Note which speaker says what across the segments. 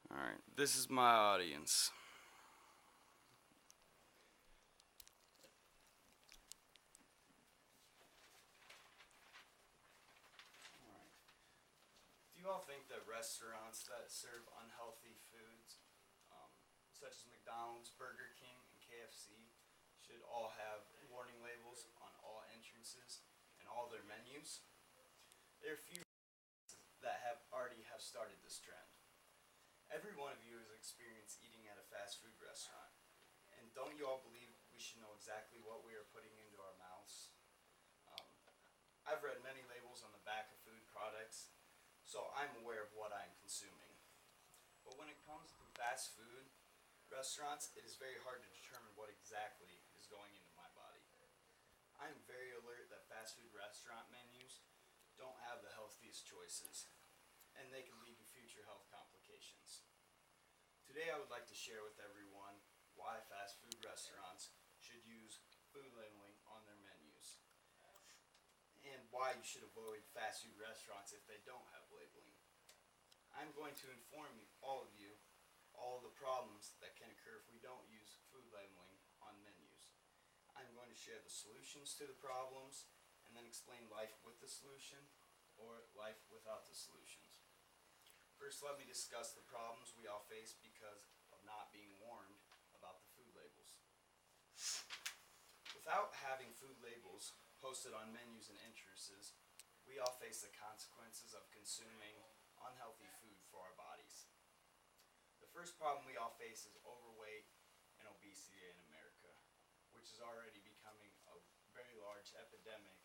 Speaker 1: Alright, this is my audience. Alright. Do you all think that restaurants that serve unhealthy foods, um, such as McDonald's, Burger King, and KFC, should all have warning labels on all entrances and all their menus? There are few that have started this trend. Every one of you has experienced eating at a fast food restaurant. And don't you all believe we should know exactly what we are putting into our mouths? Um, I've read many labels on the back of food products, so I'm aware of what I'm consuming. But when it comes to fast food restaurants, it is very hard to determine what exactly is going into my body. I'm very alert that fast food restaurant menus don't have the healthiest choices, and they can lead to future health complications. Today I would like to share with everyone why fast food restaurants should use food labeling on their menus, and why you should avoid fast food restaurants if they don't have labeling. I'm going to inform all of you all of the problems that can occur if we don't use food labeling on menus. I'm going to share the solutions to the problems and then explain life with the solution or life without the solutions. First, let me discuss the problems we all face because of not being warned about the food labels. Without having food labels posted on menus and entrances, we all face the consequences of consuming unhealthy food for our bodies. The first problem we all face is overweight and obesity in America, which is already becoming a very large epidemic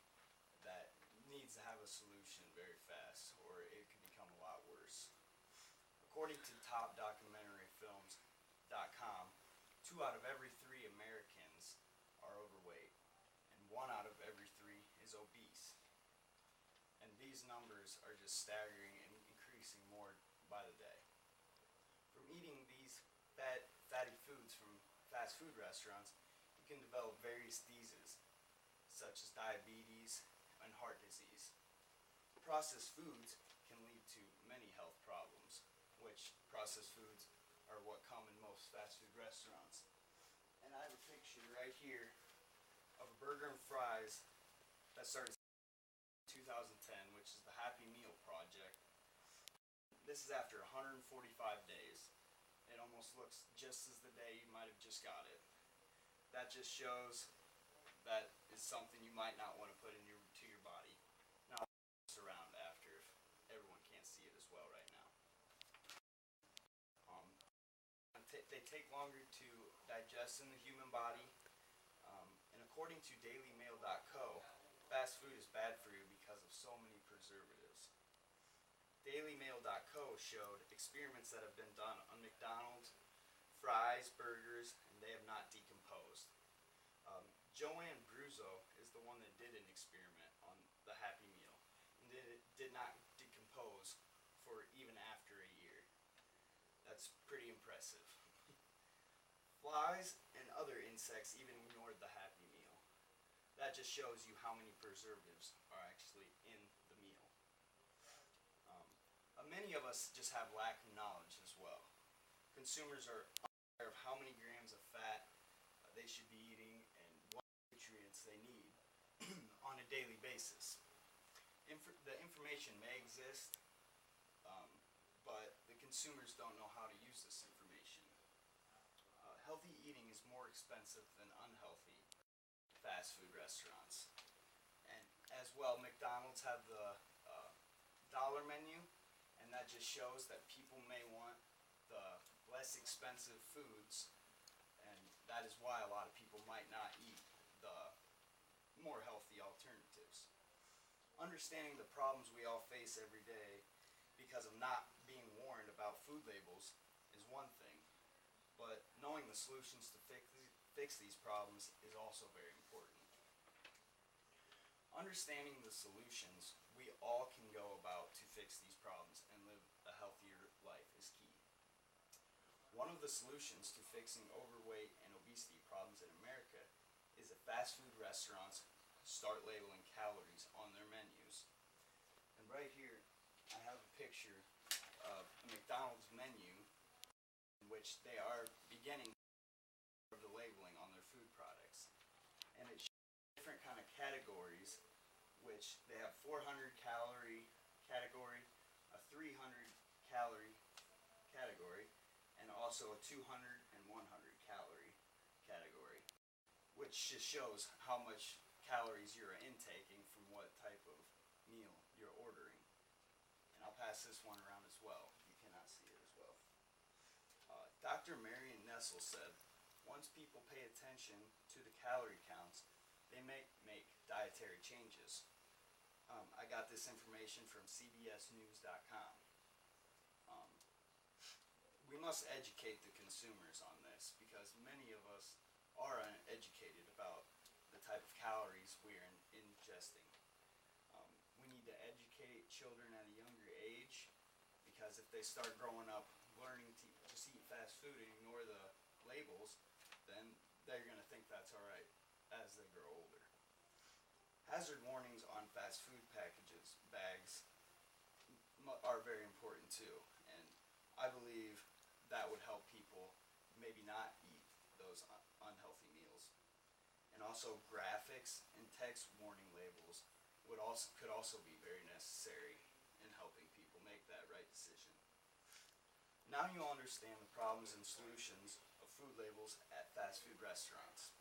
Speaker 1: that needs to have a solution very fast, or it could become a lot worse. According to topdocumentaryfilms.com, 2 out of every 3 Americans are overweight, and 1 out of every 3 is obese. And these numbers are just staggering and increasing more by the day. From eating these fatty foods from fast food restaurants, you can develop various diseases, such as diabetes and heart disease. Processed foods can lead to many health problems, which processed foods are what come in most fast food restaurants. And I have a picture right here of a burger and fries that started in 2010, which is the Happy Meal Project. This is after 145 days. It almost looks just as the day you might have just got it. That just shows that is something you might not want to put to your body. Now I'll pass this around after if everyone can't see it as well right now. Um, they take longer to digest in the human body. And according to DailyMail.co, fast food is bad for you because of so many preservatives. DailyMail.co showed experiments that have been done on McDonald's, fries, burgers, and they have not decomposed. Joanne Bruzzo is the one that did an experiment on the Happy Meal, and it did not decompose for even after a year. That's pretty impressive. Flies and other insects even ignored the Happy Meal. That just shows you how many preservatives are actually in the meal. Many of us just have lack of knowledge as well. Consumers are unaware of how many grams of fat they should be eating and what nutrients they need on a daily basis. The information may exist, but the consumers don't know how to use this information. Healthy eating is more expensive than unhealthy fast food restaurants. And as well, McDonald's have the dollar menu, and that just shows that people may want the less expensive foods, and that is why a lot of people might not eat the more healthy alternatives. Understanding the problems we all face every day because of not being warned about food labels is one thing, but knowing the solutions to fix these problems is also very important. Understanding the solutions we all can go about to fix these problems and live a healthier life is key. One of the solutions to fixing overweight and obesity problems in America is that fast food restaurants start labeling calories on their menus. And right here, I have a picture of a McDonald's menu which they are beginning of the labeling on their food products. And it shows different kind of categories, which they have 400 calorie category, a 300 calorie category, and also a 200 and 100 calorie category, which just shows how much calories you're intaking from what type of meal you're ordering. And I'll pass this one around as well. You cannot see it as well. Dr. Marion Nestle said, once people pay attention to the calorie counts, they make dietary changes. I got this information from cbsnews.com. We must educate the consumers on this because many of us are uneducated about the type of calories we are ingesting. We need to educate children at a younger age because if they start growing up learning to just eat fast food and ignore the labels, then they're going to think that's alright as they grow older. Hazard warnings on fast food packages, bags, are very important too, and I believe that would help people maybe not eat those unhealthy meals. And also graphics and text warning labels could also be very necessary in helping people make that right decision. Now you understand the problems and solutions of food labels at fast food restaurants.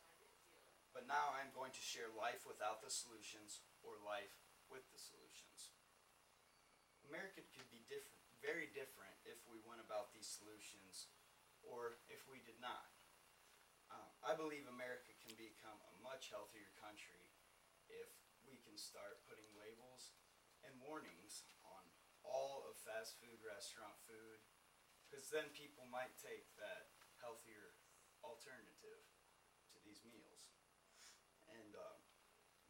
Speaker 1: But now I'm going to share life without the solutions or life with the solutions. America could be very different if we went about these solutions or if we did not. I believe America can become a much healthier country if we can start putting labels and warnings on all of fast food restaurant food, because then people might take that healthier alternative to these meals. And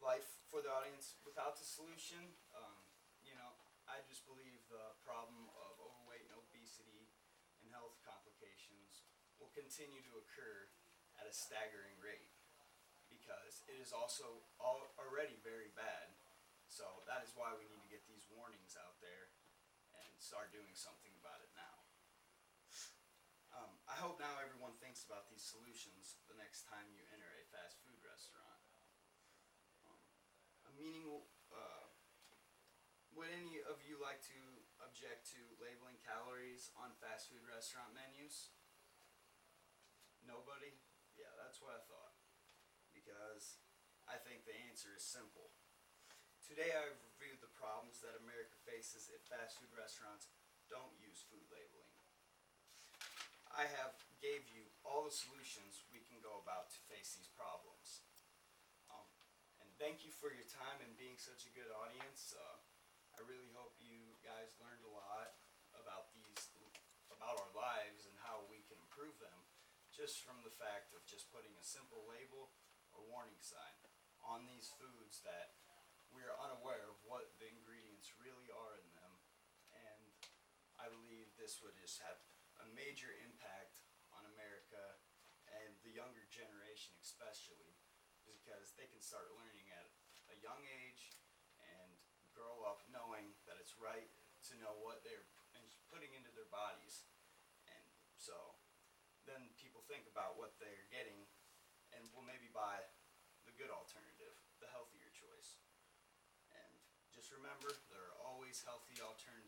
Speaker 1: life for the audience without the solution, I just believe the problem of overweight and obesity and health complications will continue to occur at a staggering rate because it is also already very bad. So that is why we need to get these warnings out there and start doing something about it now. I hope now everyone thinks about these solutions the next time you enter a fast food restaurant. Would any of you like to object to labeling calories on fast food restaurant menus? Nobody? Yeah, that's what I thought. Because I think the answer is simple. Today I've reviewed the problems that America faces if fast food restaurants don't use food labeling. I have gave you all the solutions we can go about to face these problems. And thank you for your time and being such a good audience. I really hope you guys learned a lot about our lives and how we can improve them just from the fact of just putting a simple label or warning sign on these foods that we're unaware of what the ingredients really are in them. And I believe this would just have a major impact on America and the younger generation especially, because they can start learning at a young age and grow up knowing that it's right to know what they're putting into their bodies. And so then people think about what they're getting and will maybe buy the good alternative, the healthier choice. And just remember, there are always healthy alternatives